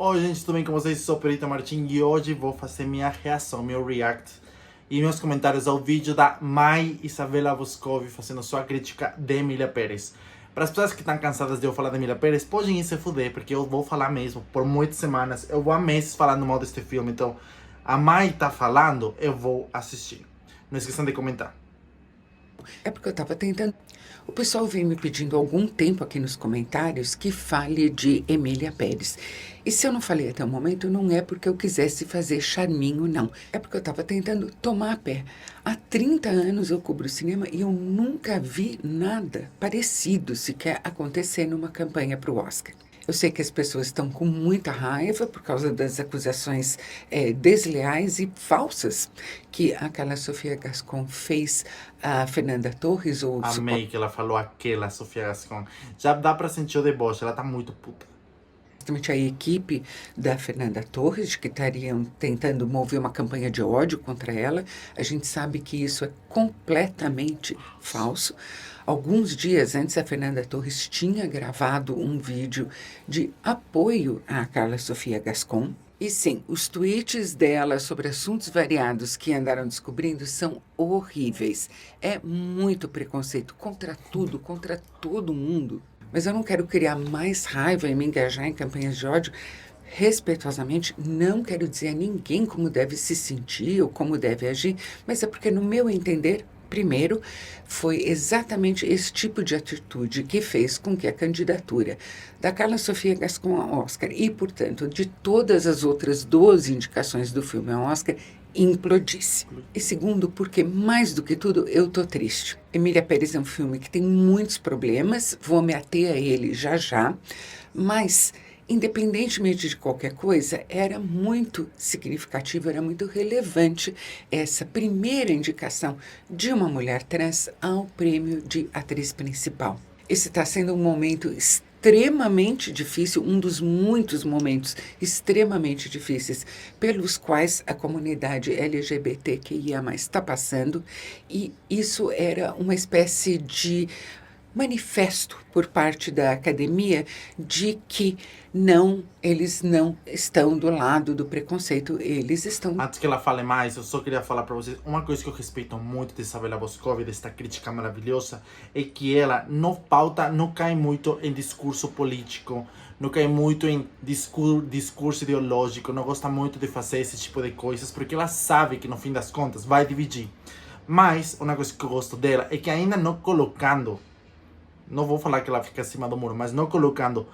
Oi gente, tudo bem com vocês? Sou o Perito Martin e hoje vou fazer minha reação, meu react e meus comentários ao vídeo da Mai Isabela Boscov fazendo sua crítica de Emília Pérez. Para as pessoas que estão cansadas de eu falar de Emília Pérez, podem ir se fuder, porque eu vou falar mesmo por muitas semanas. Eu vou há meses falando mal deste filme, então a Mai tá falando, eu vou assistir. Não esqueçam de comentar. É porque eu estava tentando. O pessoal vem me pedindo há algum tempo aqui nos comentários que fale de Emília Pérez. E se eu não falei até o momento, não é porque eu quisesse fazer charminho, não. É porque eu estava tentando tomar pé. Há 30 anos eu cubro cinema e eu nunca vi nada parecido sequer acontecer numa campanha para o Oscar. Eu sei que as pessoas estão com muita raiva por causa das acusações desleais e falsas que aquela Sofia Gascon fez a Fernanda Torres. Amei que ela falou aquela Sofia Gascon. Já dá pra sentir o deboche, ela tá muito puta. Justamente a equipe da Fernanda Torres, que estariam tentando mover uma campanha de ódio contra ela. A gente sabe que isso é completamente falso. Alguns dias antes, a Fernanda Torres tinha gravado um vídeo de apoio à Carla Sofia Gascon. E sim, os tweets dela sobre assuntos variados que andaram descobrindo são horríveis. É muito preconceito contra tudo, contra todo mundo. Mas eu não quero criar mais raiva e me engajar em campanhas de ódio. Respeitosamente, não quero dizer a ninguém como deve se sentir ou como deve agir, mas é porque, no meu entender, primeiro, foi exatamente esse tipo de atitude que fez com que a candidatura da Carla Sofia Gascon ao Oscar e, portanto, de todas as outras 12 indicações do filme ao Oscar, implodisse. E segundo, porque mais do que tudo, eu tô triste. Emília Pérez é um filme que tem muitos problemas, vou me ater a ele já já, mas independentemente de qualquer coisa, era muito significativo, era muito relevante essa primeira indicação de uma mulher trans ao prêmio de atriz principal. Esse está sendo um momento extremamente difícil, um dos muitos momentos extremamente difíceis pelos quais a comunidade LGBTQIA+ está passando, e isso era uma espécie de manifesto por parte da academia de que eles não estão do lado do preconceito, eles estão... Antes que ela fale mais, eu só queria falar pra vocês uma coisa que eu respeito muito de Isabela Boscov, desta crítica maravilhosa, é que ela não pauta, não cai muito em discurso político, não cai muito em discurso ideológico, não gosta muito de fazer esse tipo de coisas, porque ela sabe que no fim das contas vai dividir. Mas uma coisa que eu gosto dela é que ainda não colocando, não vou falar que ela fica acima do muro, mas não colocando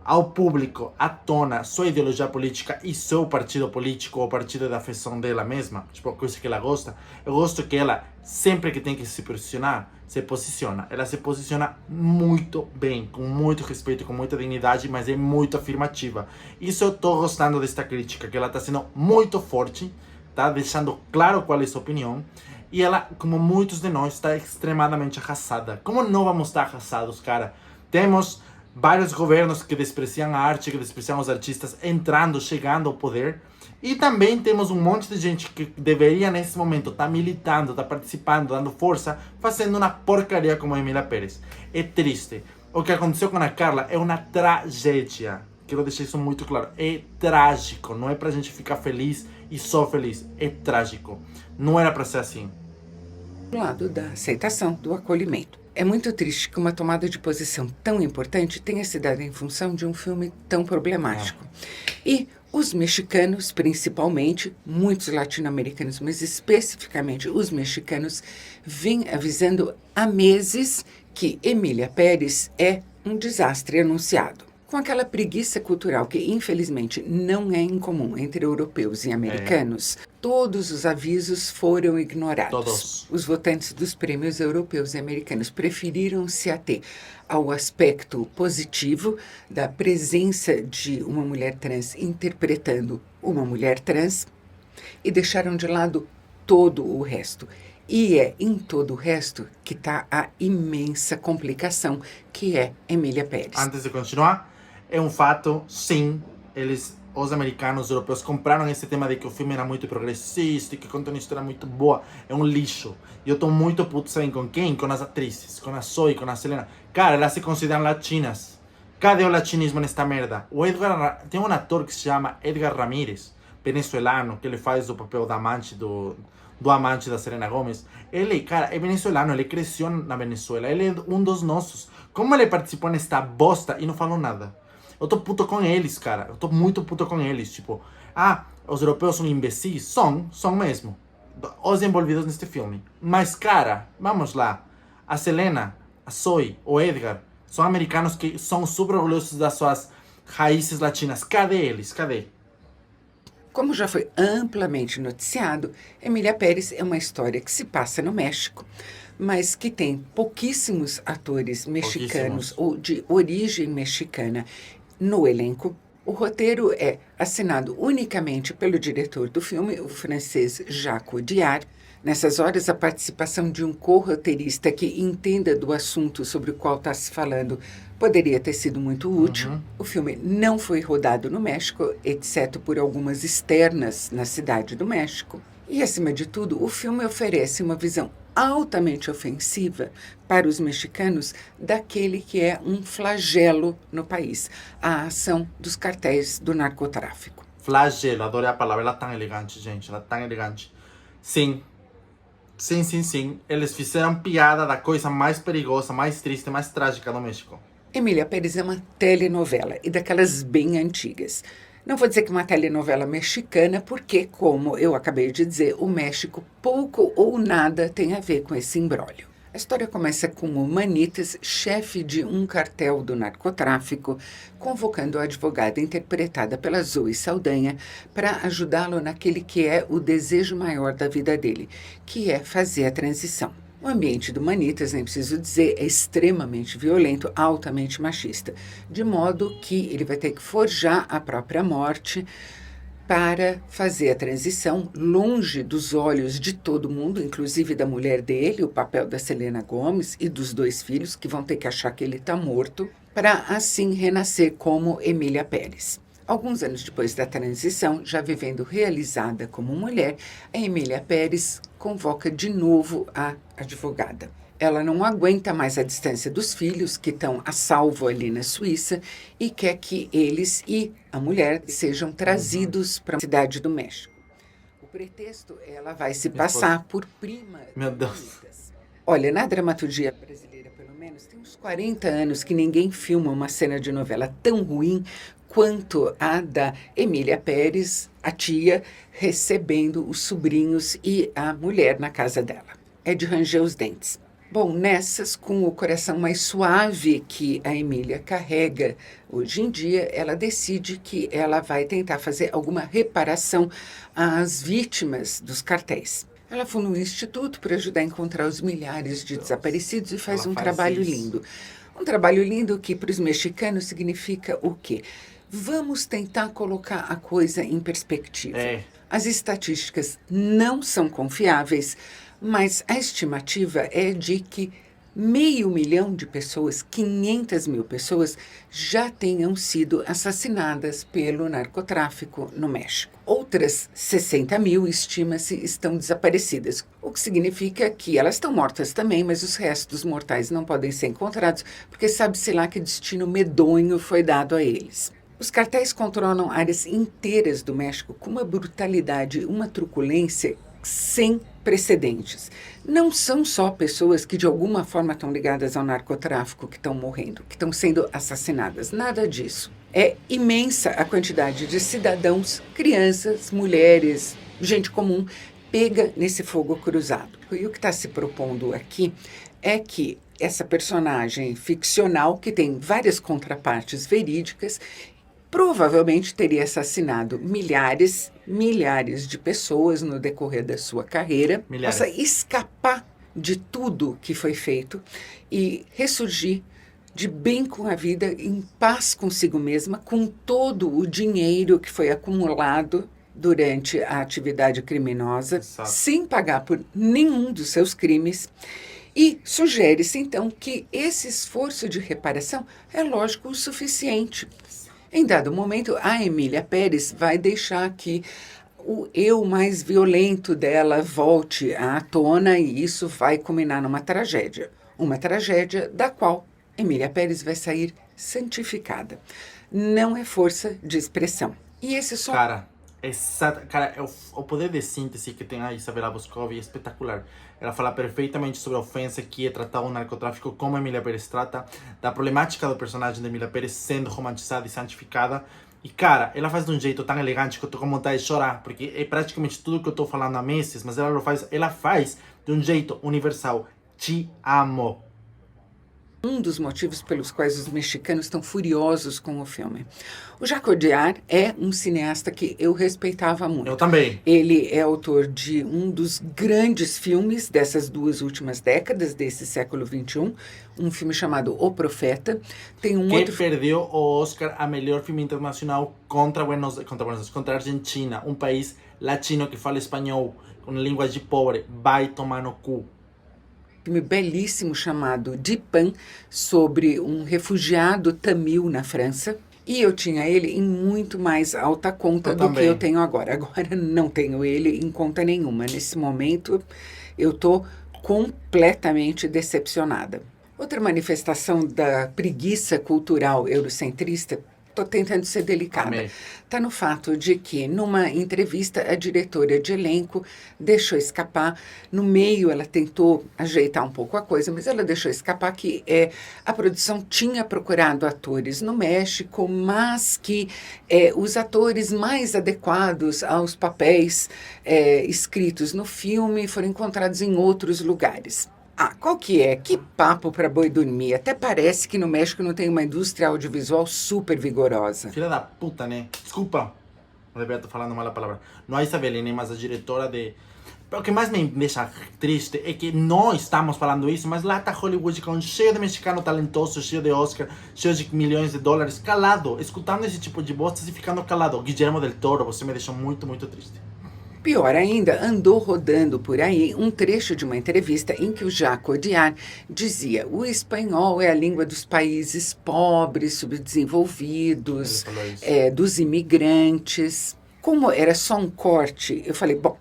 ao público, à tona, sua ideologia política e seu partido político, ou partido da afeição dela mesma, tipo, coisa que ela gosta. Eu gosto que ela, sempre que tem que se posicionar, se posiciona. Ela se posiciona muito bem, com muito respeito, com muita dignidade, mas é muito afirmativa. Isso eu tô gostando desta crítica, que ela tá sendo muito forte, tá deixando claro qual é a sua opinião. E ela, como muitos de nós, está extremadamente arrasada. Como não vamos estar arrasados, cara? Temos vários governos que despreciam a arte, que despreciam os artistas, entrando, chegando ao poder. E também temos um monte de gente que deveria, nesse momento, estar militando, estar participando, dando força, fazendo uma porcaria como a Emília Pérez. É triste. O que aconteceu com a Carla é uma tragédia. Quero deixar isso muito claro. É trágico. Não é pra gente ficar feliz e só feliz. É trágico. Não era pra ser assim. Do lado da aceitação, do acolhimento. É muito triste que uma tomada de posição tão importante tenha se dado em função de um filme tão problemático. E os mexicanos, principalmente, muitos latino-americanos, mas especificamente os mexicanos, vêm avisando há meses que Emília Pérez é um desastre anunciado. Com aquela preguiça cultural que, infelizmente, não é incomum entre europeus e americanos, todos os avisos foram ignorados. Todos. Os votantes dos prêmios europeus e americanos preferiram se ater ao aspecto positivo da presença de uma mulher trans interpretando uma mulher trans e deixaram de lado todo o resto. E é em todo o resto que está a imensa complicação, que é Emília Pérez. Antes de continuar, é um fato, sim, os americanos, os europeus, compraram esse tema de que o filme era muito progressista e que conta uma história muito boa. É um lixo. E eu tô muito puto, sabem com quem? Com as atrizes, com a Zoe, com a Selena. Cara, elas se consideram latinas. Cadê o latinismo nesta merda? Tem um ator que se chama Edgar Ramírez, venezuelano, que ele faz o papel do amante do amante da Selena Gomez. Ele, cara, é venezuelano, ele cresceu na Venezuela, ele é um dos nossos. Como ele participou nesta bosta e não falou nada? Eu tô puto com eles, cara. Eu tô muito puto com eles. Tipo, os europeus são imbecis? São mesmo. Os envolvidos neste filme. Mas, cara, vamos lá. A Selena, a Zoe, o Edgar, são americanos que são super orgulhosos das suas raízes latinas. Cadê eles? Cadê? Como já foi amplamente noticiado, Emília Pérez é uma história que se passa no México, mas que tem pouquíssimos atores mexicanos ou de origem mexicana no elenco. O roteiro é assinado unicamente pelo diretor do filme, o francês Jacques Audiard. Nessas horas, a participação de um co-roteirista que entenda do assunto sobre o qual está se falando poderia ter sido muito útil. O filme não foi rodado no México, exceto por algumas externas na cidade do México. E, acima de tudo, o filme oferece uma visão altamente ofensiva para os mexicanos daquele que é um flagelo no país, a ação dos cartéis do narcotráfico. Flagelo, adorei a palavra, ela é tão elegante, gente, ela é tão elegante. Sim. Eles fizeram piada da coisa mais perigosa, mais triste, mais trágica do México. Emília Pérez é uma telenovela, e daquelas bem antigas. Não vou dizer que é uma telenovela mexicana, porque, como eu acabei de dizer, o México pouco ou nada tem a ver com esse imbróglio. A história começa com o Manitas, chefe de um cartel do narcotráfico, convocando a advogada interpretada pela Zoe Saldanha para ajudá-lo naquele que é o desejo maior da vida dele, que é fazer a transição. O ambiente do Manitas, nem preciso dizer, é extremamente violento, altamente machista, de modo que ele vai ter que forjar a própria morte para fazer a transição longe dos olhos de todo mundo, inclusive da mulher dele, o papel da Selena Gomez e dos 2 filhos, que vão ter que achar que ele está morto, para assim renascer como Emília Pérez. Alguns anos depois da transição, já vivendo realizada como mulher, a Emília Pérez convoca de novo a advogada. Ela não aguenta mais a distância dos filhos, que estão a salvo ali na Suíça, e quer que eles e a mulher sejam trazidos para a cidade do México. O pretexto, ela vai se passar por prima. Meu Deus. Olha, na dramaturgia brasileira, pelo menos, tem uns 40 anos que ninguém filma uma cena de novela tão ruim quanto a da Emília Pérez, a tia, recebendo os sobrinhos e a mulher na casa dela. É de ranger os dentes. Bom, nessas, com o coração mais suave que a Emília carrega hoje em dia, ela decide que ela vai tentar fazer alguma reparação às vítimas dos cartéis. Ela funda um instituto para ajudar a encontrar os milhares de desaparecidos e faz um trabalho lindo. Um trabalho lindo que para os mexicanos significa o quê? Vamos tentar colocar a coisa em perspectiva. As estatísticas não são confiáveis, mas a estimativa é de que 500.000 de pessoas, 500.000 pessoas, já tenham sido assassinadas pelo narcotráfico no México. Outras 60.000, estima-se, estão desaparecidas, o que significa que elas estão mortas também, mas os restos mortais não podem ser encontrados, porque sabe-se lá que destino medonho foi dado a eles. Os cartéis controlam áreas inteiras do México com uma brutalidade, uma truculência sem precedentes. Não são só pessoas que de alguma forma estão ligadas ao narcotráfico que estão morrendo, que estão sendo assassinadas. Nada disso. É imensa a quantidade de cidadãos, crianças, mulheres, gente comum, pega nesse fogo cruzado. E o que está se propondo aqui é que essa personagem ficcional, que tem várias contrapartes verídicas, provavelmente teria assassinado milhares de pessoas no decorrer da sua carreira, possa escapar de tudo que foi feito e ressurgir de bem com a vida, em paz consigo mesma, com todo o dinheiro que foi acumulado durante a atividade criminosa, sem pagar por nenhum dos seus crimes. E sugere-se, então, que esse esforço de reparação é, lógico, o suficiente. Em dado momento, a Emília Pérez vai deixar que o eu mais violento dela volte à tona e isso vai culminar numa tragédia. Uma tragédia da qual Emília Pérez vai sair santificada. Não é força de expressão. E esse só... Cara, o poder de síntese que tem a Isabela Boscov é espetacular. Ela fala perfeitamente sobre a ofensa que é tratar o narcotráfico, como a Emília Pérez trata, da problemática do personagem de Emília Pérez sendo romantizada e santificada. E, cara, ela faz de um jeito tão elegante que eu tô com vontade de chorar, porque é praticamente tudo que eu tô falando há meses, mas ela faz de um jeito universal. Te amo. Um dos motivos pelos quais os mexicanos estão furiosos com o filme. O Jacques Audiard é um cineasta que eu respeitava muito. Eu também. Ele é autor de um dos grandes filmes dessas 2 últimas décadas, desse século XXI, um filme chamado O Profeta. Tem um outro... perdeu o Oscar a melhor filme internacional contra a Argentina, um país latino que fala espanhol, com linguagem pobre. Vai tomar no cu. Filme belíssimo chamado Dipan, sobre um refugiado tamil na França. E eu tinha ele em muito mais alta conta do que eu tenho agora. Agora não tenho ele em conta nenhuma. Nesse momento eu estou completamente decepcionada. Outra manifestação da preguiça cultural eurocentrista, estou tentando ser delicada, está no fato de que, numa entrevista, a diretora de elenco deixou escapar, no meio ela tentou ajeitar um pouco a coisa, mas ela deixou escapar que a produção tinha procurado atores no México, mas que os atores mais adequados aos papéis escritos no filme foram encontrados em outros lugares. Ah, qual que é? Que papo para boi dormir. Até parece que no México não tem uma indústria audiovisual super vigorosa. Filha da puta, né? Desculpa. Eu devia estar falando mal a palavra. Não a Isabelle, mas a diretora de... O que mais me deixa triste é que não estamos falando isso, mas lá está Hollywood cheio de mexicano talentoso, cheio de Oscar, cheio de milhões de dólares, calado, escutando esse tipo de bostas e ficando calado. Guillermo del Toro, você me deixou muito, muito triste. Pior ainda, andou rodando por aí um trecho de uma entrevista em que o Jacques Audiard dizia: o espanhol é a língua dos países pobres, subdesenvolvidos, dos imigrantes. Como era só um corte, eu falei, bom,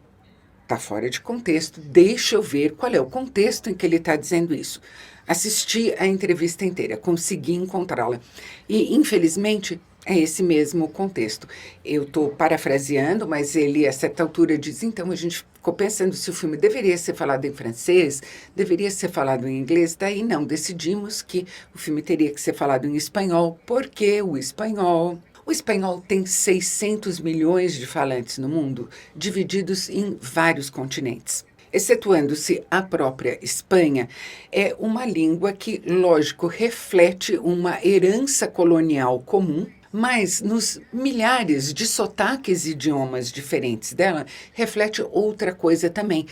tá fora de contexto, deixa eu ver qual é o contexto em que ele está dizendo isso. Assisti a entrevista inteira, consegui encontrá-la. E, infelizmente, é esse mesmo contexto. Eu estou parafraseando, mas ele, a certa altura, diz, então, a gente ficou pensando se o filme deveria ser falado em francês, deveria ser falado em inglês, daí não, decidimos que o filme teria que ser falado em espanhol, porque o espanhol tem 600 milhões de falantes no mundo, divididos em vários continentes. Excetuando-se a própria Espanha, é uma língua que, lógico, reflete uma herança colonial comum, mas nos milhares de sotaques e idiomas diferentes dela, reflete outra coisa também,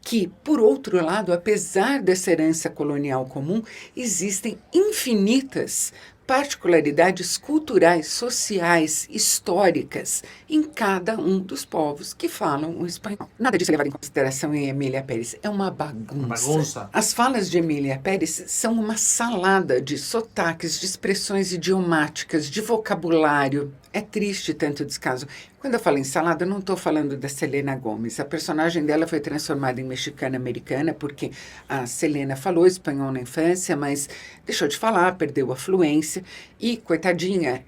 que, por outro lado, apesar dessa herança colonial comum, existem infinitas particularidades culturais, sociais, históricas em cada um dos povos que falam o espanhol. Nada disso é levado em consideração em Emília Pérez. É uma bagunça. As falas de Emília Pérez são uma salada de sotaques, de expressões idiomáticas, de vocabulário. É triste tanto descaso. Quando eu falo em salada, eu não estou falando da Selena Gomez. A personagem dela foi transformada em mexicana-americana porque a Selena falou espanhol na infância, mas deixou de falar, perdeu a fluência e, coitadinha,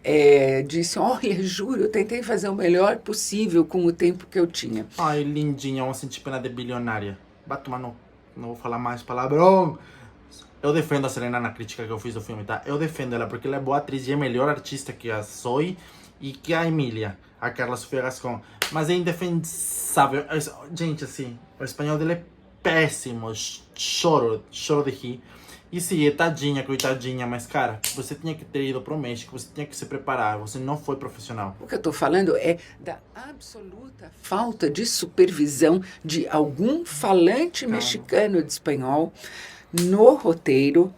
disse, olha, juro, eu tentei fazer o melhor possível com o tempo que eu tinha. Ai, lindinha, uma sentir pena de bilionária. Vai tomar no... Não vou falar mais palavrão. Eu defendo a Selena na crítica que eu fiz do filme, tá? Eu defendo ela porque ela é boa atriz e é melhor artista que a Zoe e que a Emília, a Carla Sofia Gascon. Mas é indefensável. Gente, assim, o espanhol dele é péssimo. Choro de rir. E sim, é tadinha, coitadinha, mas cara, você tinha que ter ido pro México, você tinha que se preparar, você não foi profissional. O que eu estou falando é da absoluta falta de supervisão de algum falante mexicano de espanhol no roteiro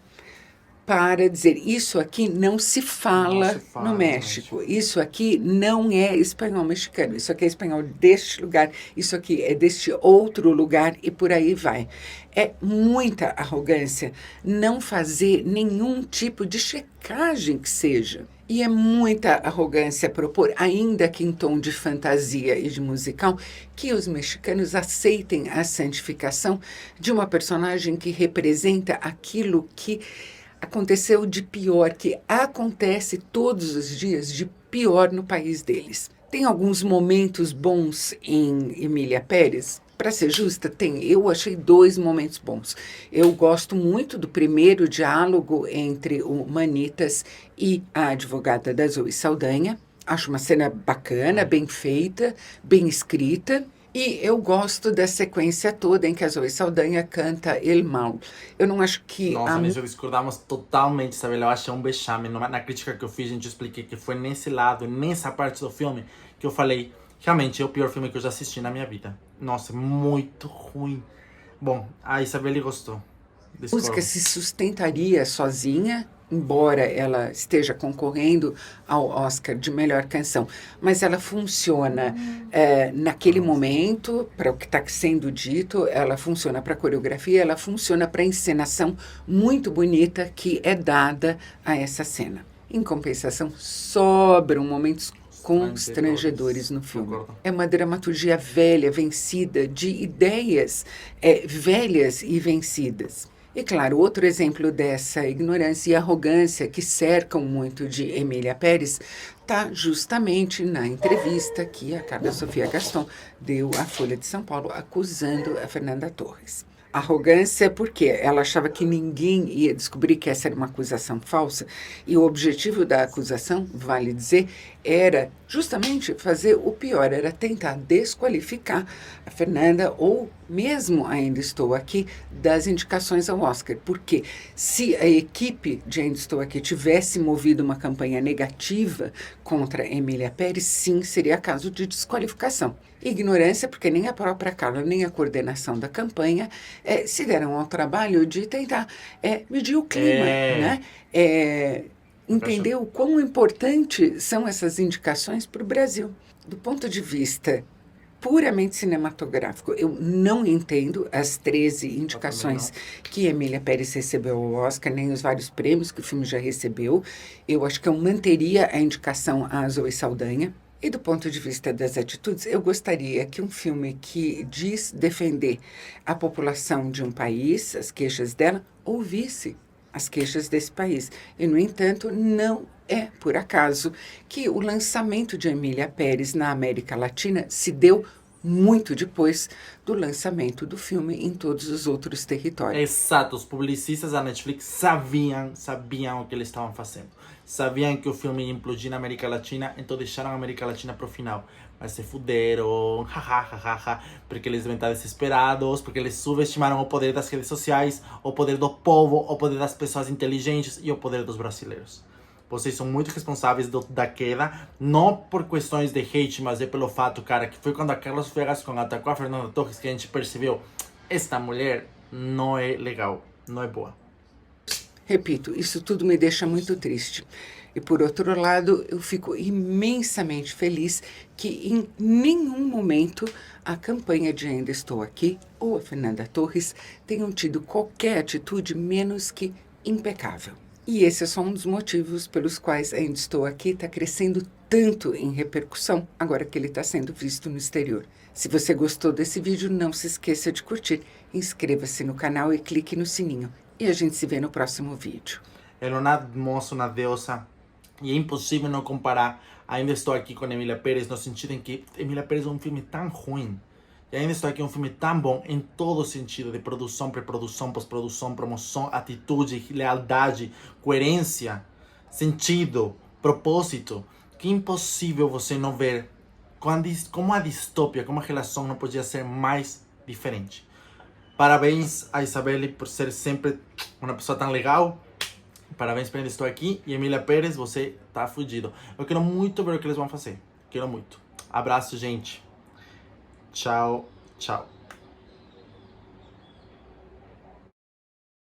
para dizer, isso aqui não se fala no México, isso aqui não é espanhol mexicano, isso aqui é espanhol deste lugar, isso aqui é deste outro lugar e por aí vai. É muita arrogância não fazer nenhum tipo de checagem que seja. E é muita arrogância propor, ainda que em tom de fantasia e de musical, que os mexicanos aceitem a santificação de uma personagem que representa aquilo que aconteceu de pior, que acontece todos os dias de pior no país deles. Tem alguns momentos bons em Emília Pérez? Para ser justa, tem. Eu achei 2 momentos bons. Eu gosto muito do primeiro diálogo entre o Manitas e a advogada da Zoe Saldanha. Acho uma cena bacana, bem feita, bem escrita. E eu gosto da sequência toda em que a Zoe Saldanha canta El Mal. Eu não acho que Nossa, nisso discordamos totalmente, Isabela. Eu achei um vexame. Na crítica que eu fiz, a gente expliquei que foi nesse lado, nessa parte do filme, que eu falei, realmente é o pior filme que eu já assisti na minha vida. Nossa, muito ruim. Bom, a Isabelle gostou. a música se sustentaria sozinha, embora ela esteja concorrendo ao Oscar de melhor canção, mas ela funciona naquele momento, para o que está sendo dito, ela funciona para a coreografia, ela funciona para a encenação muito bonita que é dada a essa cena. Em compensação, sobram momentos constrangedores no filme. Concordo. É uma dramaturgia velha, vencida, de ideias velhas e vencidas. E claro, outro exemplo dessa ignorância e arrogância que cercam muito de Emília Pérez está justamente na entrevista que a Carla Sofia Gaston deu à Folha de São Paulo acusando a Fernanda Torres. Arrogância porque ela achava que ninguém ia descobrir que essa era uma acusação falsa e o objetivo da acusação, vale dizer, era justamente fazer o pior, era tentar desqualificar a Fernanda ou mesmo Ainda Estou Aqui das indicações ao Oscar, porque se a equipe de Ainda Estou Aqui tivesse movido uma campanha negativa contra Emília Pérez, sim, seria caso de desqualificação. Ignorância, porque nem a própria Carla, nem a coordenação da campanha se deram ao trabalho de tentar medir o clima, né? Entender o quão importantes são essas indicações para o Brasil. Do ponto de vista puramente cinematográfico, eu não entendo as 13 indicações que Emília Pérez recebeu ao Oscar, nem os vários prêmios que o filme já recebeu. Eu acho que eu manteria a indicação à Zoe Saldanha. E do ponto de vista das atitudes, eu gostaria que um filme que diz defender a população de um país, as queixas dela, ouvisse as queixas desse país. E, no entanto, não é por acaso que o lançamento de Emília Pérez na América Latina se deu muito depois do lançamento do filme em todos os outros territórios. Exato, os publicistas da Netflix sabiam o que eles estavam fazendo. Sabiam que o filme ia implodir na América Latina, então deixaram a América Latina pro final. Mas se fuderam, porque eles devem estar desesperados, porque eles subestimaram o poder das redes sociais, o poder do povo, o poder das pessoas inteligentes e o poder dos brasileiros. Vocês são muito responsáveis da queda, não por questões de hate, mas é pelo fato, cara, que foi quando a Carla Sofia Gascon atacou a Fernanda Torres que a gente percebeu, esta mulher não é legal, não é boa. Repito, isso tudo me deixa muito triste. E, por outro lado, eu fico imensamente feliz que em nenhum momento a campanha de Ainda Estou Aqui ou a Fernanda Torres tenham tido qualquer atitude menos que impecável. E esse é só um dos motivos pelos quais Ainda Estou Aqui está crescendo tanto em repercussão, agora que ele está sendo visto no exterior. Se você gostou desse vídeo, não se esqueça de curtir, inscreva-se no canal e clique no sininho. E a gente se vê no próximo vídeo. Ela é uma moça, uma deusa, e é impossível não comparar Ainda Estou Aqui com Emília Pérez, no sentido em que Emília Pérez é um filme tão ruim, e Ainda Estou Aqui é um filme tão bom em todo sentido, de produção, pré-produção, pós-produção, promoção, atitude, lealdade, coerência, sentido, propósito, que é impossível você não ver como a distópia, como a relação não podia ser mais diferente. Parabéns a Isabelle por ser sempre uma pessoa tão legal. Parabéns por ainda estou aqui. E Emília Pérez, você tá fudido. Eu quero muito ver o que eles vão fazer. Quero muito. Abraço, gente. Tchau, tchau.